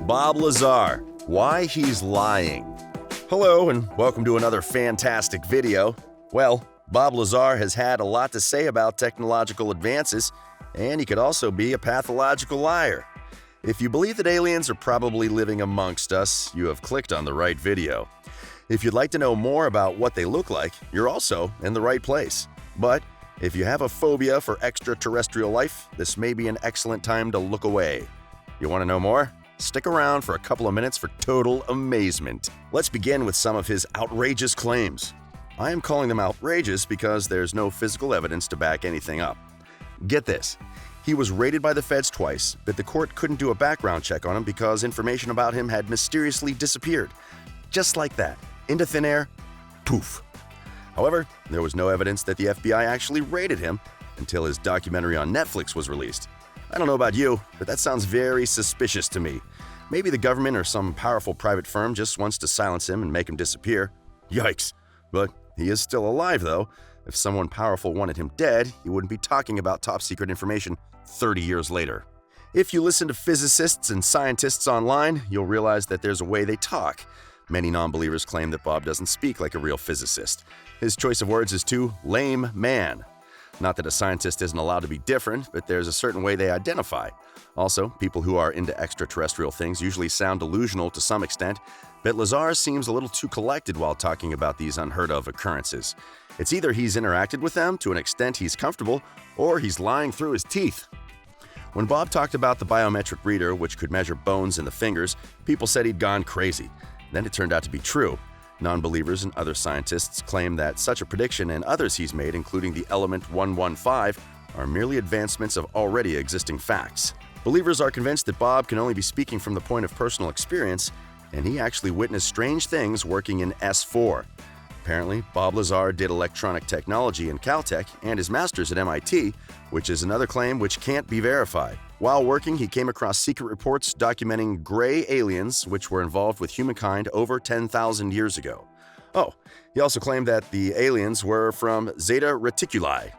Bob Lazar, why he's lying. Hello and welcome to another fantastic video. Well, Bob Lazar has had a lot to say about technological advances, and he could also be a pathological liar. If you believe that aliens are probably living amongst us, you have clicked on the right video. If you'd like to know more about what they look like, you're also in the right place. But if you have a phobia for extraterrestrial life, this may be an excellent time to look away. You want to know more? Stick around for a couple of minutes for total amazement. Let's begin with some of his outrageous claims. I am calling them outrageous because there's no physical evidence to back anything up. Get this. He was raided by the feds twice, but the court couldn't do a background check on him because information about him had mysteriously disappeared. Just like that. Into thin air. Poof. However, there was no evidence that the FBI actually raided him until his documentary on Netflix was released. I don't know about you, but that sounds very suspicious to me. Maybe the government or some powerful private firm just wants to silence him and make him disappear. Yikes. But he is still alive, though. If someone powerful wanted him dead, he wouldn't be talking about top-secret information 30 years later. If you listen to physicists and scientists online, you'll realize that there's a way they talk. Many non-believers claim that Bob doesn't speak like a real physicist. His choice of words is to lame man. Not that a scientist isn't allowed to be different, but there's a certain way they identify. Also, people who are into extraterrestrial things usually sound delusional to some extent, but Lazar seems a little too collected while talking about these unheard-of occurrences. It's either he's interacted with them to an extent he's comfortable, or he's lying through his teeth. When Bob talked about the biometric reader, which could measure bones in the fingers, people said he'd gone crazy. Then it turned out to be true. Non-believers and other scientists claim that such a prediction and others he's made, including the element 115, are merely advancements of already existing facts. Believers are convinced that Bob can only be speaking from the point of personal experience, and he actually witnessed strange things working in S4. Apparently, Bob Lazar did electronic technology in Caltech and his master's at MIT, which is another claim which can't be verified. While working, he came across secret reports documenting gray aliens which were involved with humankind over 10,000 years ago. Oh, he also claimed that the aliens were from Zeta Reticuli.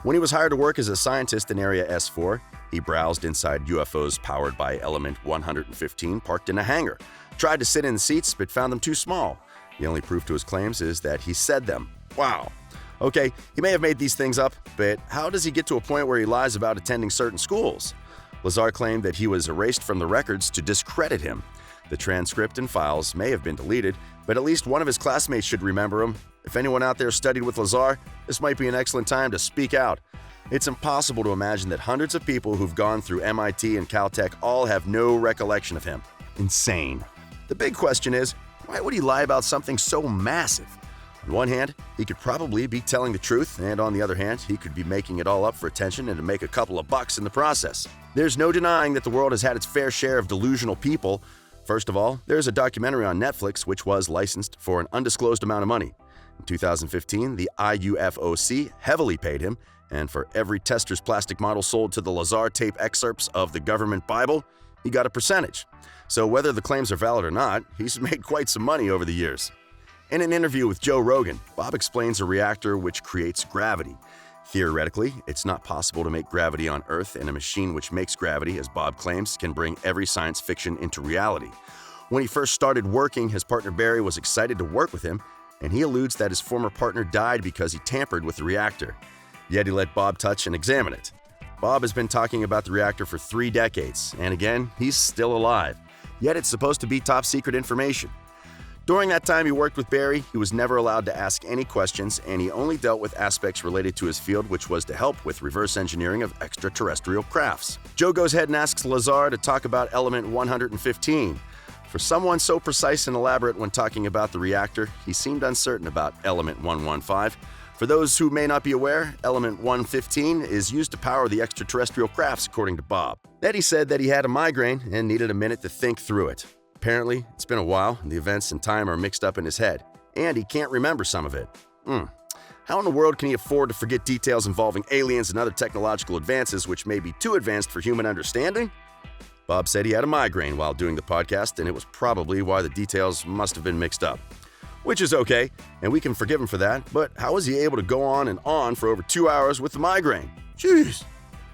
When he was hired to work as a scientist in Area S4, he browsed inside UFOs powered by element 115 parked in a hangar, tried to sit in the seats but found them too small. The only proof to his claims is that he said them. Wow. Okay, he may have made these things up, but how does he get to a point where he lies about attending certain schools? Lazar claimed that he was erased from the records to discredit him. The transcript and files may have been deleted, but at least one of his classmates should remember him. If anyone out there studied with Lazar, this might be an excellent time to speak out. It's impossible to imagine that hundreds of people who've gone through MIT and Caltech all have no recollection of him. Insane. The big question is, why would he lie about something so massive? On one hand, he could probably be telling the truth, and on the other hand, he could be making it all up for attention and to make a couple of bucks in the process. There's no denying that the world has had its fair share of delusional people. First of all, there's a documentary on Netflix which was licensed for an undisclosed amount of money. In 2015, the IUFOC heavily paid him, and for every tester's plastic model sold to the Lazar tape excerpts of the government Bible, he got a percentage. So whether the claims are valid or not, he's made quite some money over the years. In an interview with Joe Rogan, Bob explains a reactor which creates gravity. Theoretically, it's not possible to make gravity on Earth, and a machine which makes gravity, as Bob claims, can bring every science fiction into reality. When he first started working, his partner Barry was excited to work with him, and he alludes that his former partner died because he tampered with the reactor. Yet he let Bob touch and examine it. Bob has been talking about the reactor for 3 decades, and again, he's still alive. Yet it's supposed to be top-secret information. During that time he worked with Barry, he was never allowed to ask any questions, and he only dealt with aspects related to his field, which was to help with reverse engineering of extraterrestrial crafts. Joe goes ahead and asks Lazar to talk about element 115. For someone so precise and elaborate when talking about the reactor, he seemed uncertain about element 115. For those who may not be aware, element 115 is used to power the extraterrestrial crafts, according to Bob. Then he said that he had a migraine and needed a minute to think through it. Apparently, it's been a while, and the events and time are mixed up in his head, and he can't remember some of it. How in the world can he afford to forget details involving aliens and other technological advances which may be too advanced for human understanding? Bob said he had a migraine while doing the podcast, and it was probably why the details must have been mixed up. Which is okay, and we can forgive him for that, but how was he able to go on and on for over 2 hours with the migraine? Jeez.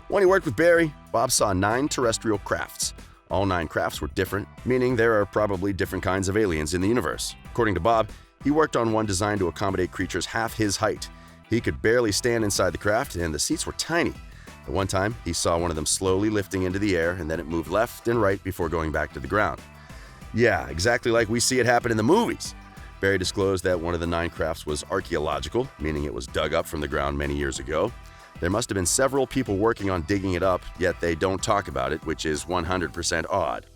When he worked with Barry, Bob saw 9 terrestrial crafts. All 9 crafts were different, meaning there are probably different kinds of aliens in the universe. According to Bob, he worked on one designed to accommodate creatures half his height. He could barely stand inside the craft, and the seats were tiny. At one time, he saw one of them slowly lifting into the air, and then it moved left and right before going back to the ground. Yeah, exactly like we see it happen in the movies. Barry disclosed that one of the 9 crafts was archaeological, meaning it was dug up from the ground many years ago. There must have been several people working on digging it up, yet they don't talk about it, which is 100% odd.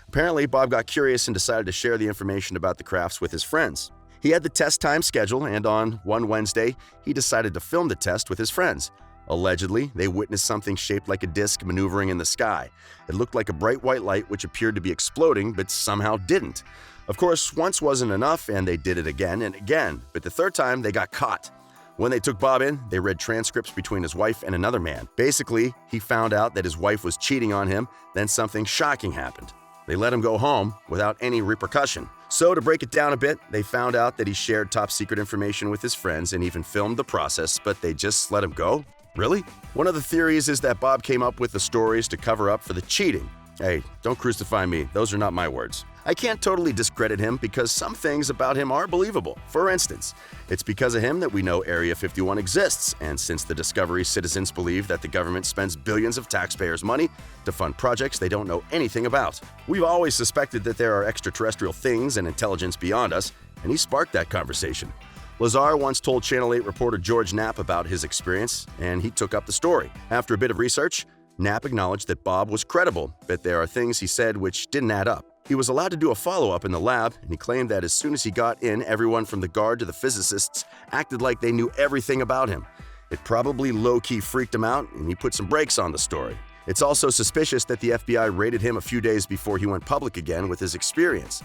Apparently, Bob got curious and decided to share the information about the crafts with his friends. He had the test time schedule, and on one Wednesday, he decided to film the test with his friends. Allegedly, they witnessed something shaped like a disc maneuvering in the sky. It looked like a bright white light which appeared to be exploding, but somehow didn't. Of course, once wasn't enough, and they did it again and again, but the third time they got caught. When they took Bob in, they read transcripts between his wife and another man. Basically, he found out that his wife was cheating on him, then something shocking happened. They let him go home without any repercussion. So to break it down a bit, they found out that he shared top-secret information with his friends and even filmed the process, but they just let him go? Really? One of the theories is that Bob came up with the stories to cover up for the cheating. Hey, don't crucify me, those are not my words. I can't totally discredit him because some things about him are believable. For instance, it's because of him that we know Area 51 exists, and since the discovery, citizens believe that the government spends billions of taxpayers' money to fund projects they don't know anything about. We've always suspected that there are extraterrestrial things and intelligence beyond us, and he sparked that conversation. Lazar once told Channel 8 reporter George Knapp about his experience, and he took up the story. After a bit of research, Knapp acknowledged that Bob was credible, but there are things he said which didn't add up. He was allowed to do a follow-up in the lab, and he claimed that as soon as he got in, everyone from the guard to the physicists acted like they knew everything about him. It probably low-key freaked him out, and he put some brakes on the story. It's also suspicious that the FBI raided him a few days before he went public again with his experience.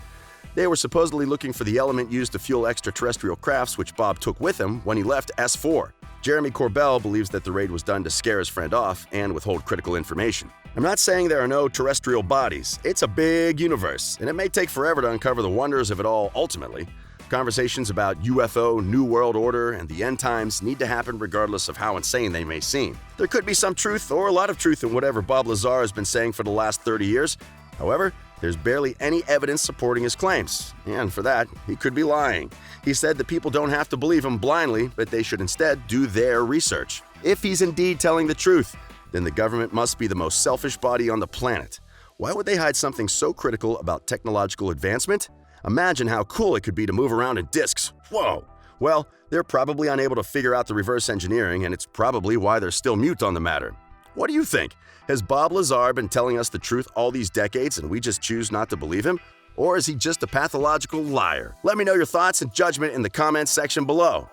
They were supposedly looking for the element used to fuel extraterrestrial crafts, which Bob took with him when he left S4. Jeremy Corbell believes that the raid was done to scare his friend off and withhold critical information. I'm not saying there are no terrestrial bodies. It's a big universe, and it may take forever to uncover the wonders of it all ultimately. Conversations about UFO, New World Order, and the end times need to happen regardless of how insane they may seem. There could be some truth or a lot of truth in whatever Bob Lazar has been saying for the last 30 years. However, there's barely any evidence supporting his claims, and for that, he could be lying. He said that people don't have to believe him blindly, but they should instead do their research. If he's indeed telling the truth, then the government must be the most selfish body on the planet. Why would they hide something so critical about technological advancement? Imagine how cool it could be to move around in discs. Whoa! Well, they're probably unable to figure out the reverse engineering, and it's probably why they're still mute on the matter. What do you think? Has Bob Lazar been telling us the truth all these decades and we just choose not to believe him? Or is he just a pathological liar? Let me know your thoughts and judgment in the comments section below.